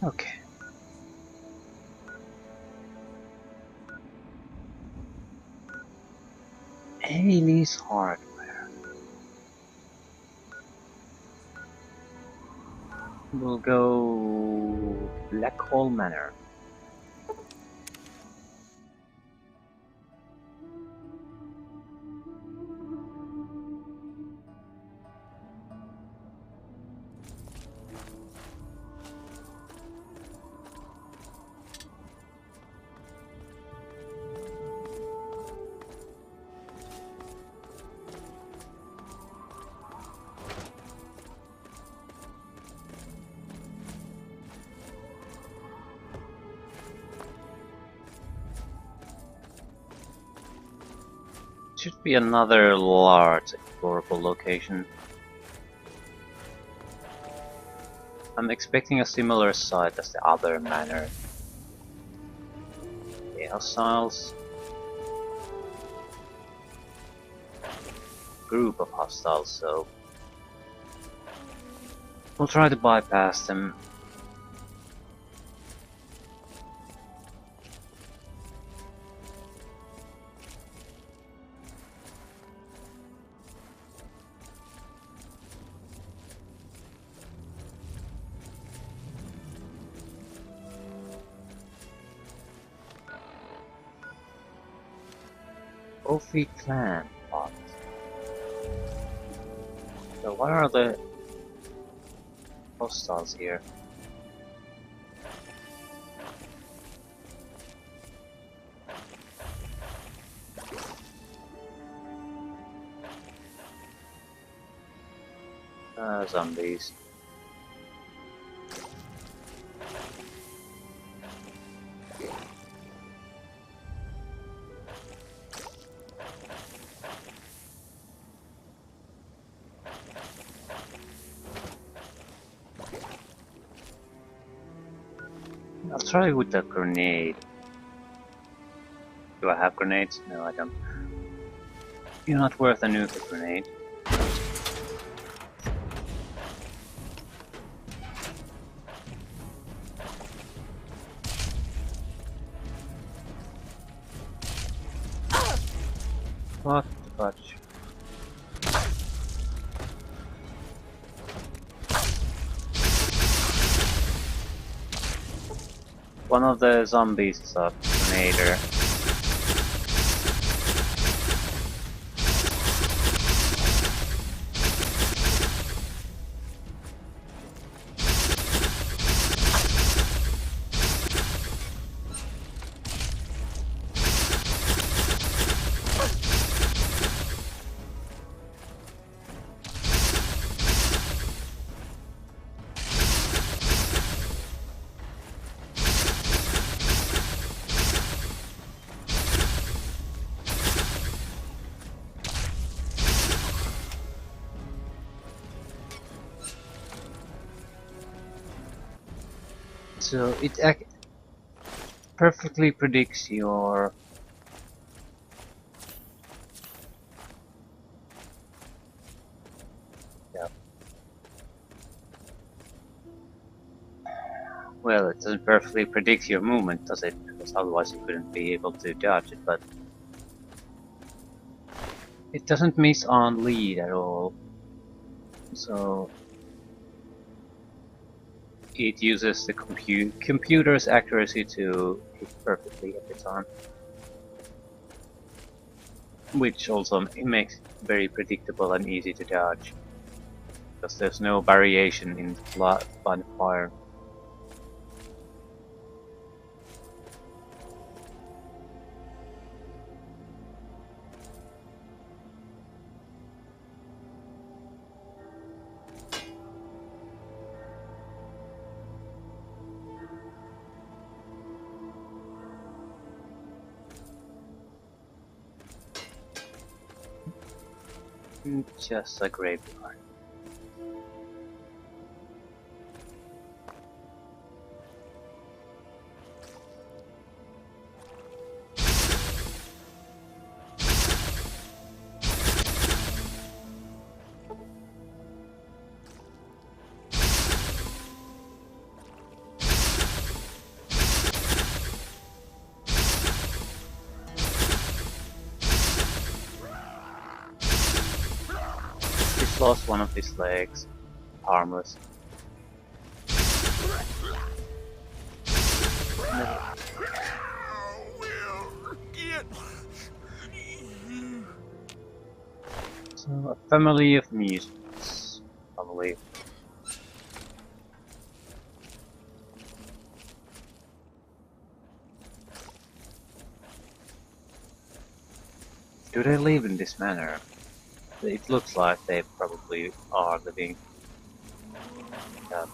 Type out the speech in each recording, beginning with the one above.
Okay. Haley's Hardware. We'll go Blackhall Manor. Should be another large explorable location. I'm expecting a similar site as the other manor. Okay, hostiles. Group of hostiles, so we'll try to bypass them. Kofi clan plot. So what are the hostiles here? Zombies. I'll try with the grenade. Do I have grenades? No, I don't. You're not worth a nuke grenade. What the fudge? One of the zombies is a grenader. So it perfectly predicts your well, it doesn't perfectly predict your movement, does it? Because otherwise you couldn't be able to dodge it, but it doesn't miss on lead at all. So it uses the computer's accuracy to hit perfectly every time. Which also makes it very predictable and easy to dodge. Because there's no variation in the fire. Just a graveyard. lost one of his legs. Harmless. So, a family of mutants, probably. Do they live in this manor? It looks like they probably are living. Yeah.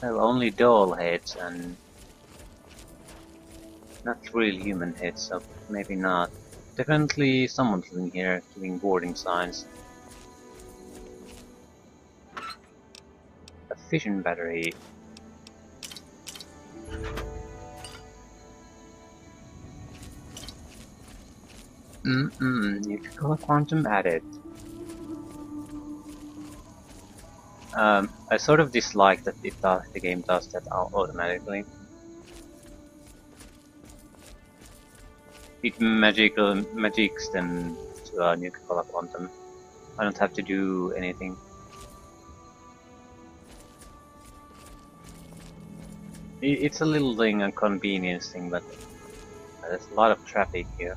Well, only doll heads and not real human heads, so maybe not. Definitely someone's living here, giving warning signs. A fission battery. You could call a quantum added. I sort of dislike that the game does that automatically. It magics them to a nuclear quantum. I don't have to do anything. It's a little thing, a convenience thing, but there's a lot of traffic here.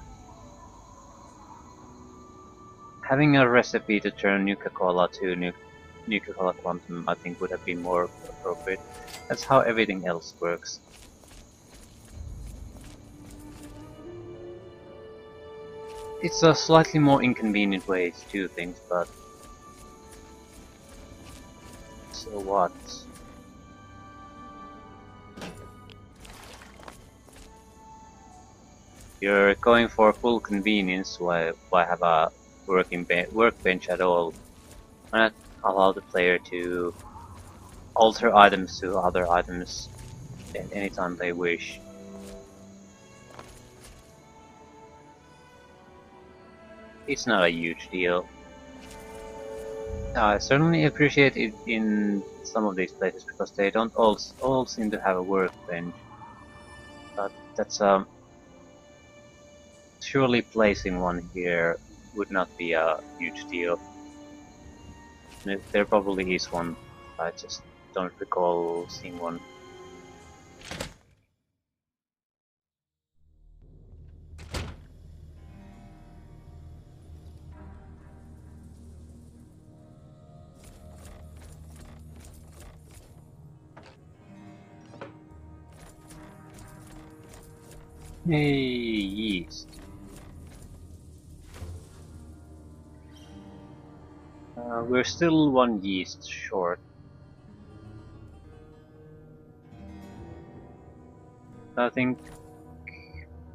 Having a recipe to turn Nuka-Cola to Nuka-Cola Quantum, I think, would have been more appropriate. That's how everything else works. It's a slightly more inconvenient way to do things, but so what? You're going for full convenience, why have a workbench at all? Why not allow the player to alter items to other items at any time they wish? It's not a huge deal. I certainly appreciate it in some of these places because they don't all seem to have a workbench. But that's surely placing one here would not be a huge deal. There probably is one, I just don't recall seeing one. Hey, yeast. We're still one yeast short. I think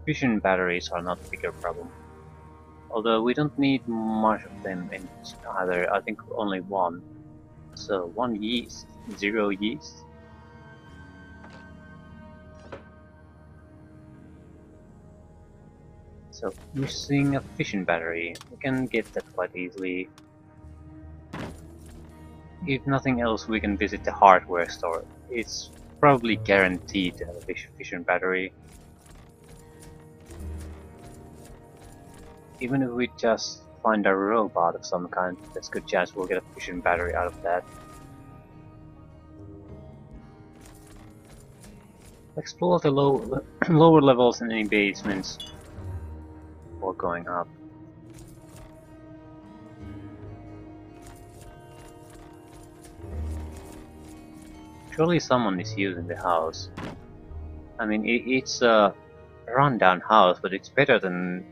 fission batteries are not a bigger problem. Although we don't need much of them in either, I think only one. So one yeast, 0 yeast. So missing a fission battery, we can get that quite easily. If nothing else, we can visit the hardware store. It's probably guaranteed to have a fission battery. Even if we just find a robot of some kind, there's a good chance we'll get a fission battery out of that. Explore the lower levels in any basements before going up. Surely someone is using the house. I mean, it's a rundown house, but it's better than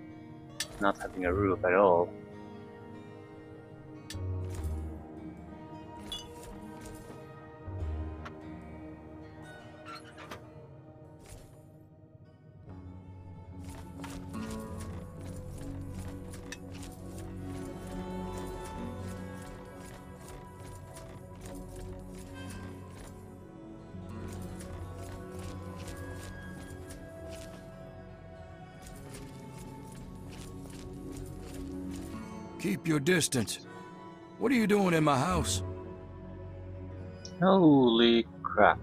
not having a roof at all. Keep your distance. What are you doing in my house? Holy crap.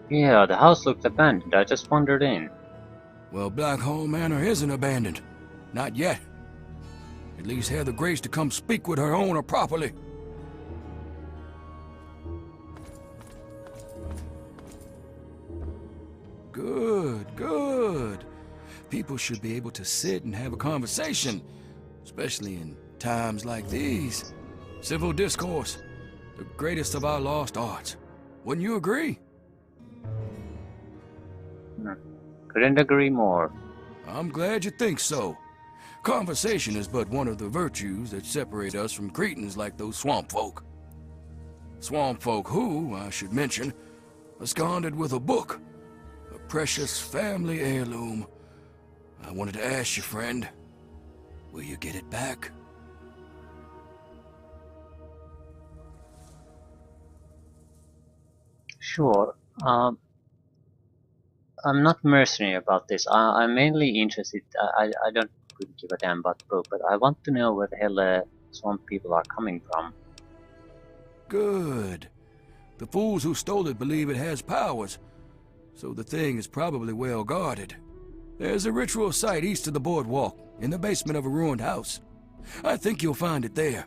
Yeah, the house looked abandoned. I just wandered in. Well, Blackhall Manor isn't abandoned. Not yet. At least have the grace to come speak with her owner properly. Good, good. People should be able to sit and have a conversation, especially in times like these. Civil discourse, the greatest of our lost arts. Wouldn't you agree? Hmm. Couldn't agree more. I'm glad you think so. Conversation is but one of the virtues that separate us from cretins like those swamp folk. Swamp folk who, I should mention, absconded with a book, a precious family heirloom. I wanted to ask you, friend, will you get it back? Sure. I'm not mercenary about this. I'm mainly interested. I don't really give a damn about the book, but I want to know where the hell the swamp people are coming from. Good. The fools who stole it believe it has powers, so the thing is probably well guarded. There's a ritual site east of the boardwalk, in the basement of a ruined house. I think you'll find it there.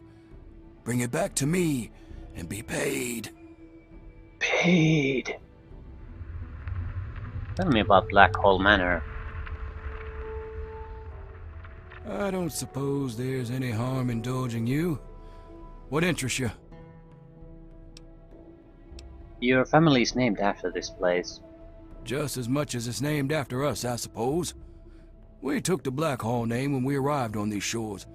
Bring it back to me, and be paid. Paid. Tell me about Blackhall Manor. I don't suppose there's any harm indulging you. What interests you? Your family is named after this place. Just as much as it's named after us, I suppose. We took the Blackhall name when we arrived on these shores,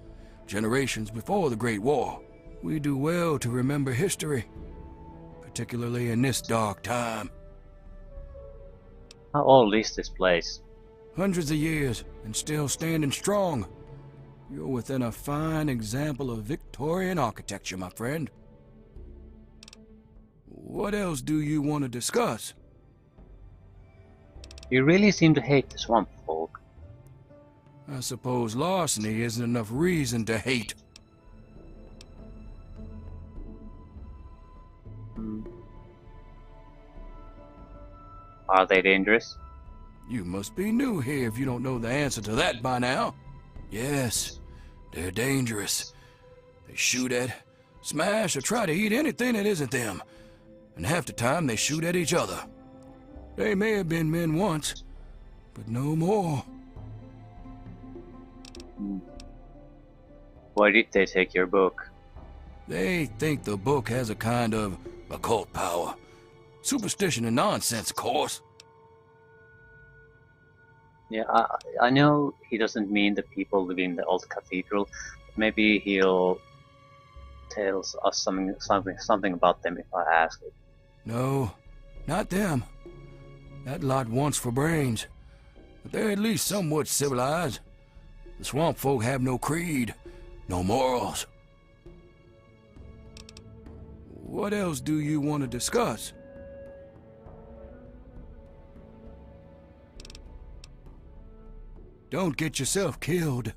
generations before the Great War. We do well to remember history, particularly in this dark time. How old is this place? Hundreds of years, and still standing strong. You're within a fine example of Victorian architecture, my friend. What else do you want to discuss? You really seem to hate the swamp folk. I suppose larceny isn't enough reason to hate. Hmm. Are they dangerous? You must be new here if you don't know the answer to that by now. Yes, they're dangerous. They shoot at, smash, or try to eat anything that isn't them. And half the time they shoot at each other. They may have been men once, but no more. Hmm. Why did they take your book? They think the book has a kind of occult power. Superstition and nonsense, of course. Yeah, I know he doesn't mean the people living in the old cathedral. Maybe he'll tell us something about them if I ask it. No, not them. That lot wants for brains. But they're at least somewhat civilized. The swamp folk have no creed, no morals. What else do you want to discuss? Don't get yourself killed.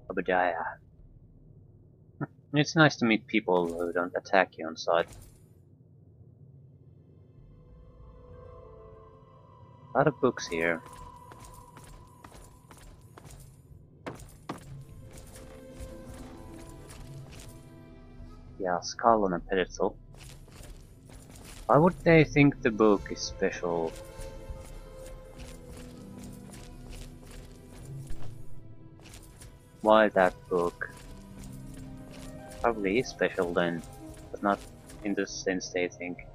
Obadiah. It's nice to meet people who don't attack you on sight. A lot of books here. Yeah, skull on a pedestal. Why would they think the book is special? Why that book? Probably is special then, but not in the sense they think.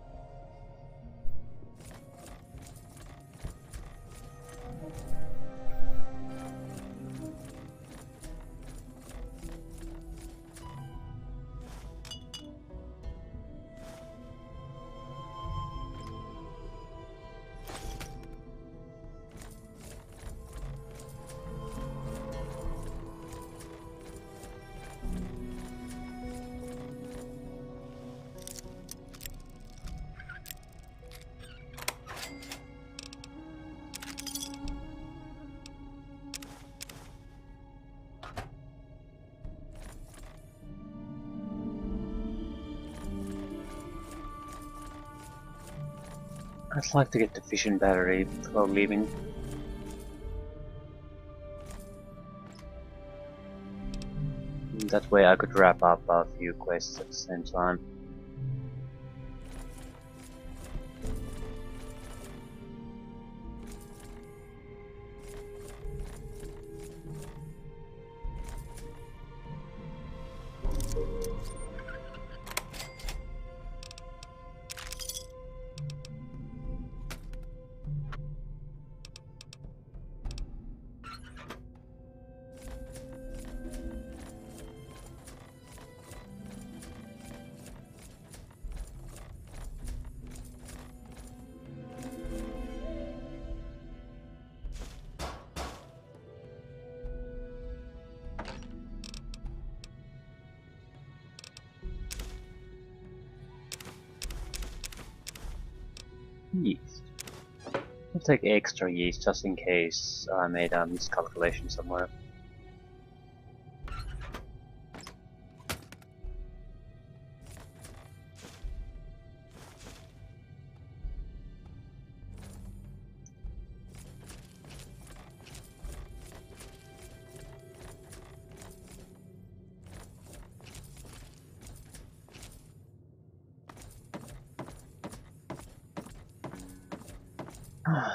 I'd like to get the fission battery before leaving. That way I could wrap up a few quests at the same time. Yeast. I'll take extra yeast just in case I made a miscalculation somewhere.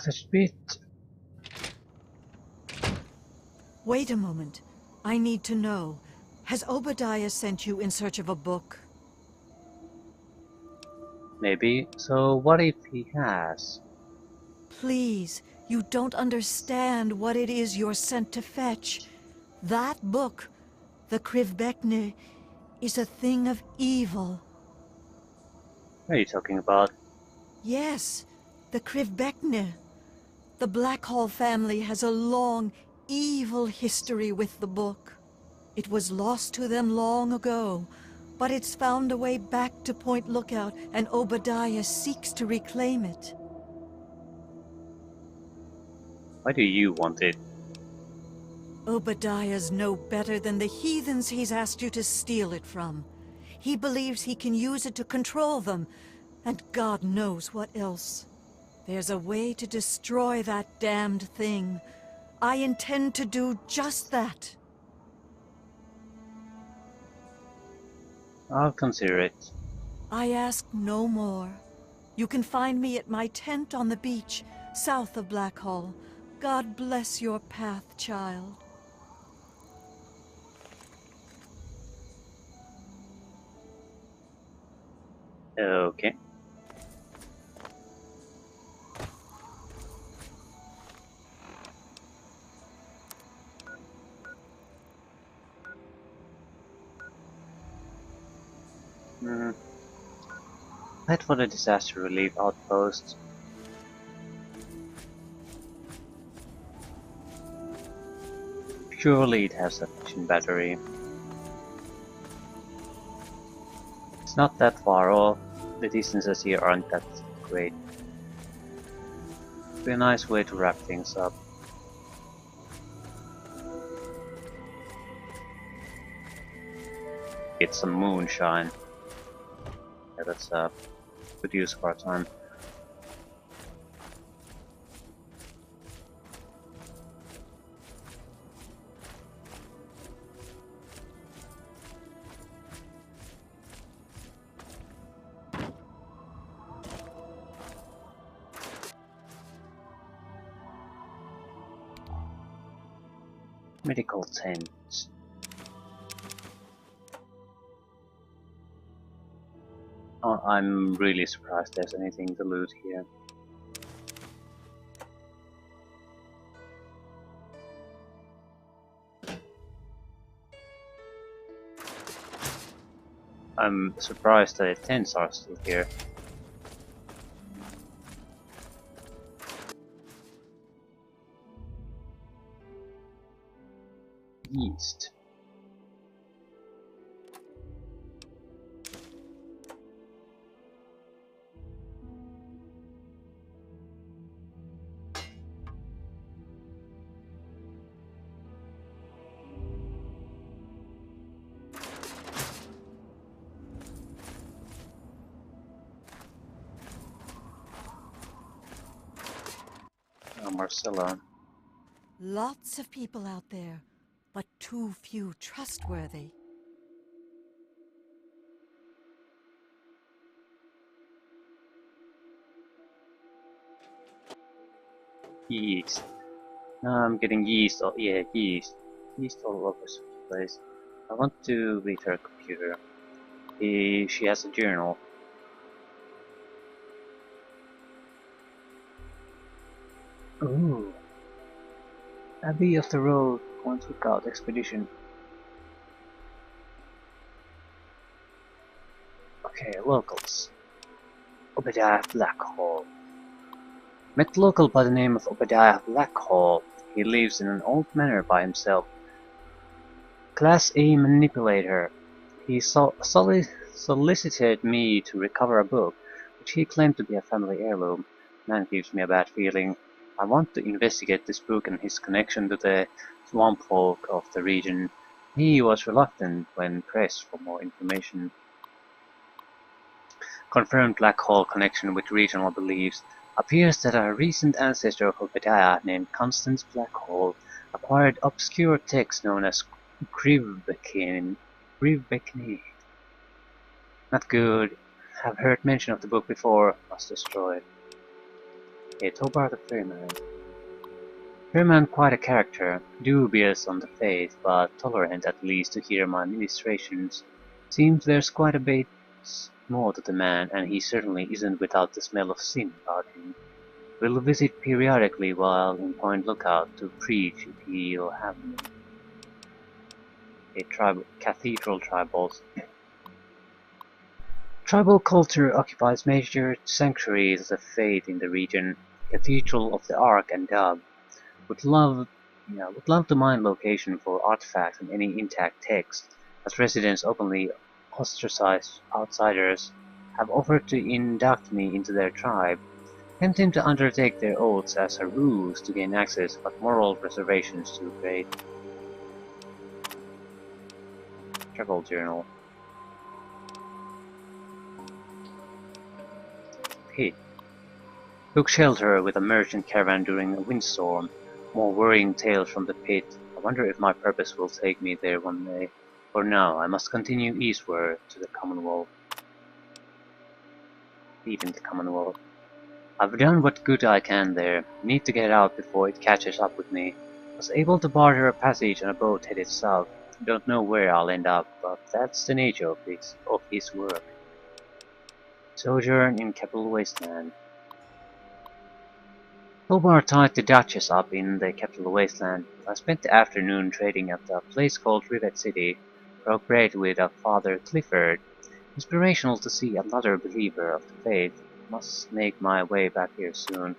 That should be it. Wait a moment. I need to know. Has Obadiah sent you in search of a book? Maybe. So what if he has? Please, you don't understand what it is you're sent to fetch. That book, the Krivbekne, is a thing of evil. What are you talking about? Yes, the Krivbekne. The Blackhall family has a long, evil history with the book. It was lost to them long ago, but it's found a way back to Point Lookout, and Obadiah seeks to reclaim it. Why do you want it? Obadiah's no better than the heathens he's asked you to steal it from. He believes he can use it to control them, and God knows what else. There's a way to destroy that damned thing. I intend to do just that. I'll consider it. I ask no more. You can find me at my tent on the beach, south of Blackhall. God bless your path, child. Okay. Head for the disaster relief outpost. Surely it has a fission battery. It's not that far off. The distances here aren't that great. Be a nice way to wrap things up. Get some moonshine. Yeah, that's a good use of our time. Medical tent. Oh, I'm really surprised there's anything to loot here. I'm surprised that the tents are still here. Yeast. Marcella. Lots of people out there, but too few trustworthy. Yeast. Now I'm getting yeast. Oh, yeah, yeast. Yeast all over the place. I want to read her computer. She has a journal. Ooh. Abbey of the Road, Point Lookout Expedition. Okay, locals. Obadiah Blackhall. Met local by the name of Obadiah Blackhall. He lives in an old manor by himself. Class A manipulator. He solicited me to recover a book, which he claimed to be a family heirloom. Man gives me a bad feeling. I want to investigate this book and his connection to the swamp folk of the region. He was reluctant when pressed for more information. Confirmed black hole connection with regional beliefs. Appears that a recent ancestor of Obadiah named Constance Blackhall acquired obscure text known as Grivbekene. Not good. Have heard mention of the book before. Must destroy it. Okay, Tobar the Ferryman. Ferryman quite a character. Dubious on the faith, but tolerant at least to hear my ministrations. Seems there's quite a bit more to the man, and he certainly isn't without the smell of sin about him. Will visit periodically while in Point Lookout to preach if he'll have me. Cathedral tribals. Tribal culture occupies major sanctuaries of the faith in the region. Cathedral of the Ark and Dove. Would love to mine location for artifacts and any intact text, as residents openly ostracize outsiders, have offered to induct me into their tribe, tempting to undertake their oaths as a ruse to gain access, but moral reservations too great. Travel journal. Pit. Took shelter with a merchant caravan during a windstorm. More worrying tales from the pit. I wonder if my purpose will take me there one day. For now, I must continue eastward to the Commonwealth. Even the Commonwealth. I've done what good I can there. Need to get out before it catches up with me. Was able to barter a passage on a boat headed south. Don't know where I'll end up, but that's the nature of his work. Sojourn in Capital Wasteland. Tobar tied the Duchess up in the Capital Wasteland. I spent the afternoon trading at a place called Rivet City. Broke bread with a Father Clifford. Inspirational to see another believer of the faith. Must make my way back here soon.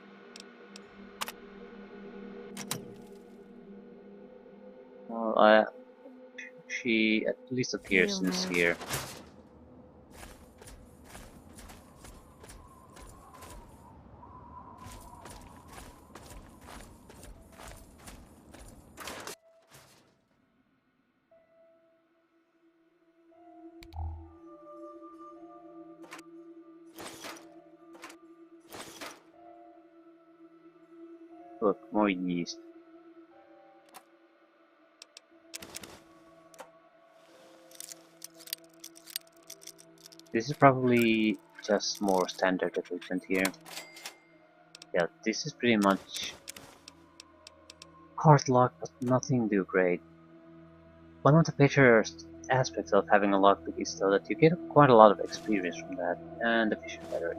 Well, she at least appears sincere. Look, more yeast. This is probably just more standard equipment here. Yeah, this is pretty much hard lock, but nothing too great. One of the better aspects of having a lockpick is though that you get quite a lot of experience from that, and the fishing battery.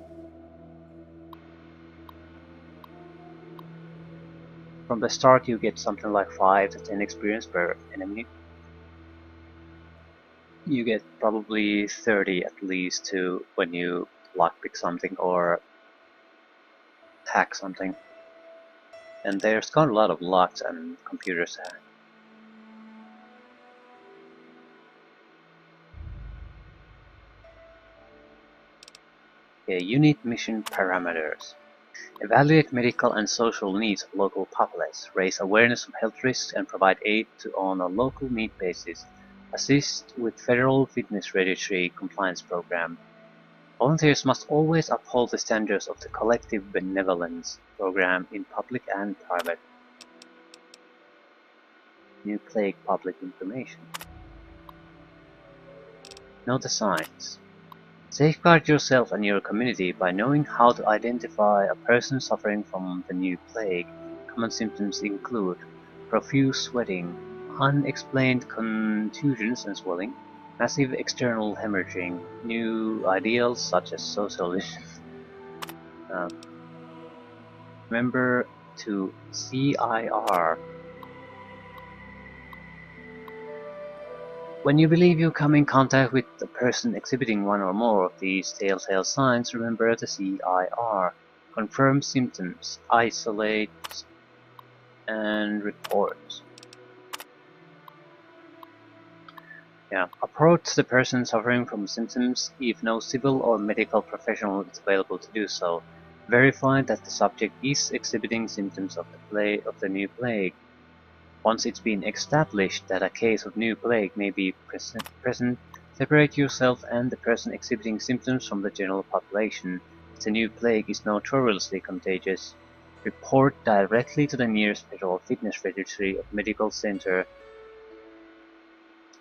From the start you get something like 5 to 10 experience per enemy. You get probably 30 at least to when you lockpick something or hack something. And there's got a lot of locks and computers. Okay, unit mission parameters. Evaluate medical and social needs of local populace, raise awareness of health risks and provide aid on a local need basis. Assist with Federal Fitness Registry compliance program. Volunteers must always uphold the standards of the collective benevolence program in public and private. New plague public information. Know the signs. Safeguard yourself and your community by knowing how to identify a person suffering from the new plague. Common symptoms include profuse sweating, unexplained contusions and swelling, massive external hemorrhaging, new ideals such as socialism. Remember to CIR. When you believe you come in contact with a person exhibiting one or more of these telltale signs, remember the CIR. Confirm symptoms, isolate, and report. Approach the person suffering from symptoms if no civil or medical professional is available to do so. Verify that the subject is exhibiting symptoms of the new plague. Once it's been established that a case of new plague may be present, separate yourself and the person exhibiting symptoms from the general population. If the new plague is notoriously contagious, report directly to the nearest federal fitness registry of medical center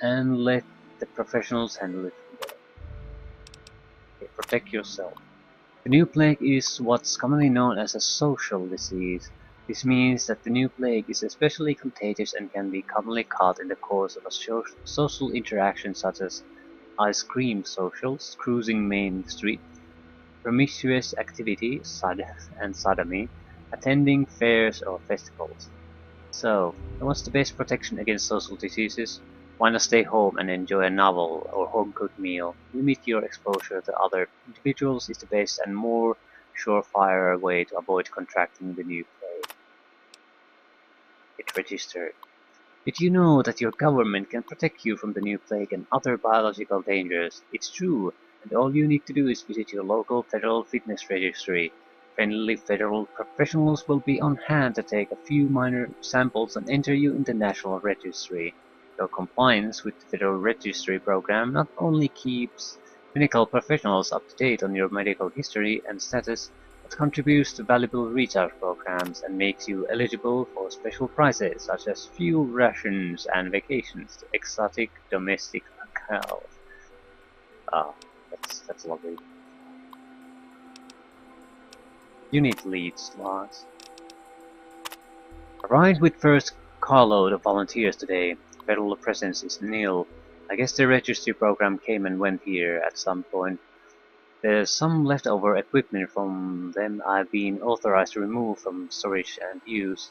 and let the professionals handle it from there. Okay, protect yourself. The new plague is what's commonly known as a social disease. This means that the new plague is especially contagious and can be commonly caught in the course of a social interaction such as ice cream socials, cruising Main Street, promiscuous activity, and sodomy, attending fairs or festivals. So, what's the best protection against social diseases? Why not stay home and enjoy a novel or home-cooked meal? Limit your exposure to other individuals is the best and more surefire way to avoid contracting the new plague. Get registered. Did you know that your government can protect you from the new plague and other biological dangers? It's true, and all you need to do is visit your local federal fitness registry. Friendly federal professionals will be on hand to take a few minor samples and enter you in the national registry. Your compliance with the federal registry program not only keeps medical professionals up to date on your medical history and status, but contributes to valuable research programs and makes you eligible for special prizes such as fuel rations and vacations to exotic domestic locales. Ah, that's lovely. You need leads, Lars. Arrived with first carload of volunteers today. Federal presence is nil. I guess the registry program came and went here at some point. There's some leftover equipment from them I've been authorized to remove from storage and use.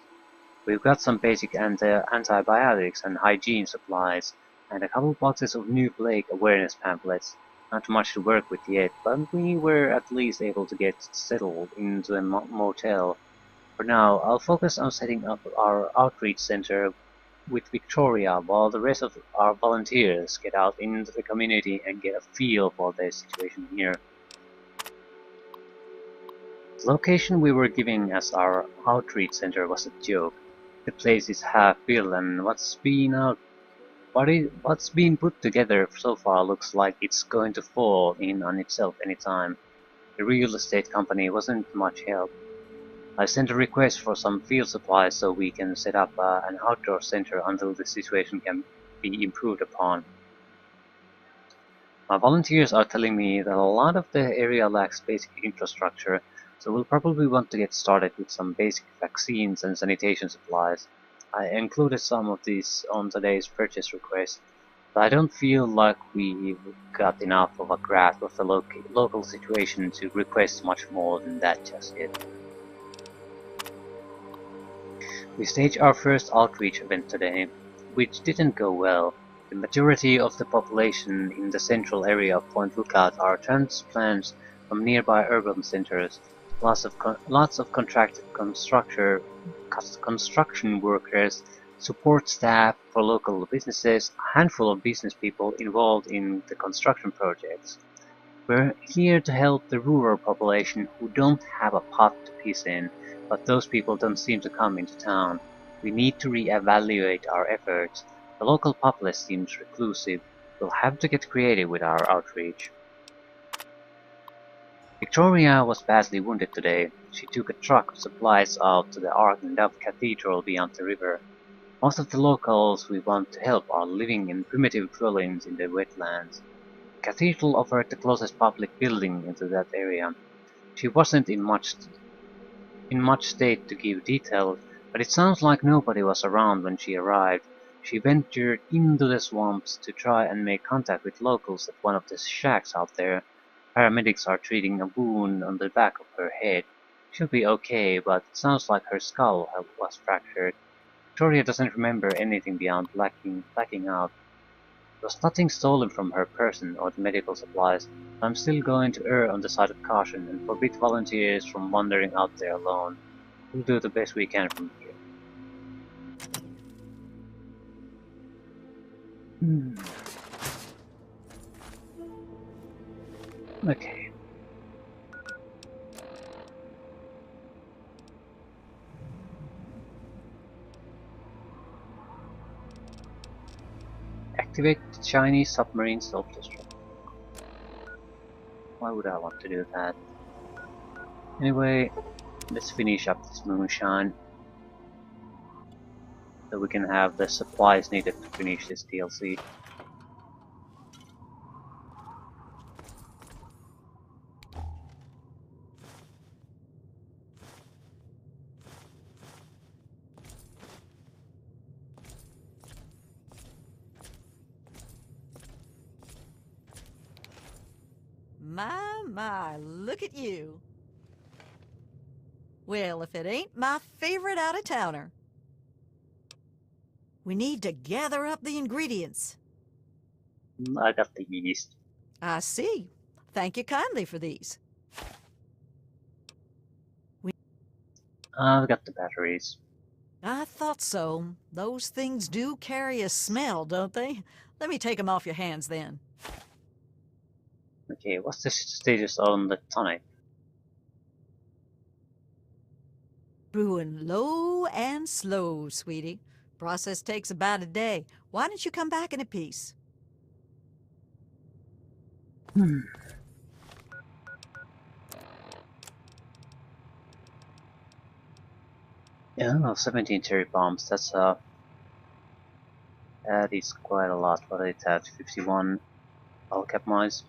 We've got some basic antibiotics and hygiene supplies, and a couple boxes of new plague awareness pamphlets. Not much to work with yet, but we were at least able to get settled into a motel. For now, I'll focus on setting up our outreach center with Victoria while the rest of our volunteers get out into the community and get a feel for their situation here. The location we were giving as our outreach center was a joke. The place is half built and what's been put together so far looks like it's going to fall in on itself anytime. The real estate company wasn't much help. I sent a request for some field supplies so we can set up an outdoor center until the situation can be improved upon. My volunteers are telling me that a lot of the area lacks basic infrastructure, so we'll probably want to get started with some basic vaccines and sanitation supplies. I included some of these on today's purchase request, but I don't feel like we got enough of a grasp of the local situation to request much more than that just yet. We staged our first outreach event today, which didn't go well. The majority of the population in the central area of Point Lookout are transplants from nearby urban centers. Lots of contracted construction workers, support staff for local businesses, a handful of business people involved in the construction projects. We're here to help the rural population who don't have a pot to piss in, but those people don't seem to come into town. We need to re-evaluate our efforts. The local populace seems reclusive. We'll have to get creative with our outreach. Victoria was badly wounded today. She took a truck of supplies out to the Ark and Dove Cathedral beyond the river. Most of the locals we want to help are living in primitive dwellings in the wetlands. The cathedral offered the closest public building into that area. She wasn't in much state to give details, but it sounds like nobody was around when she arrived. She ventured into the swamps to try and make contact with locals at one of the shacks out there. Paramedics are treating a wound on the back of her head. She'll be okay, but it sounds like her skull was fractured. Victoria doesn't remember anything beyond blacking out. There was nothing stolen from her person or the medical supplies, but I'm still going to err on the side of caution and forbid volunteers from wandering out there alone. We'll do the best we can from here. Okay. Activate the Chinese submarine self-destruct. Why would I want to do that? Anyway, let's finish up this moonshine, so we can have the supplies needed to finish this DLC. My, look at you. Well, if it ain't my favorite out-of-towner. We need to gather up the ingredients. I got the yeast. I see. Thank you kindly for these. I've got the batteries. I thought so. Those things do carry a smell, don't they? Let me take them off your hands then. Okay, what's the status on the tonic? Brewing low and slow, sweetie. Process takes about a day. Why don't you come back in a piece? Yeah, well, 17 cherry bombs. That is quite a lot. What is that? 51 all cap mines.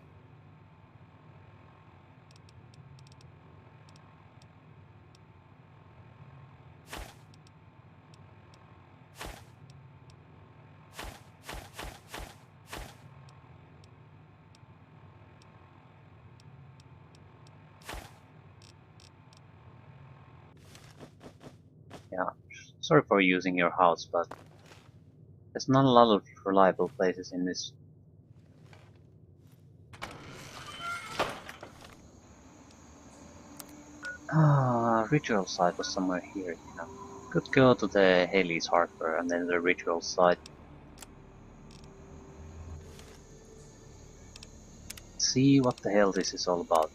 Yeah, sorry for using your house, but there's not a lot of reliable places in this. Ritual site was somewhere here, you know. Could go to the Haley's Harbor and then the ritual site. See what the hell this is all about.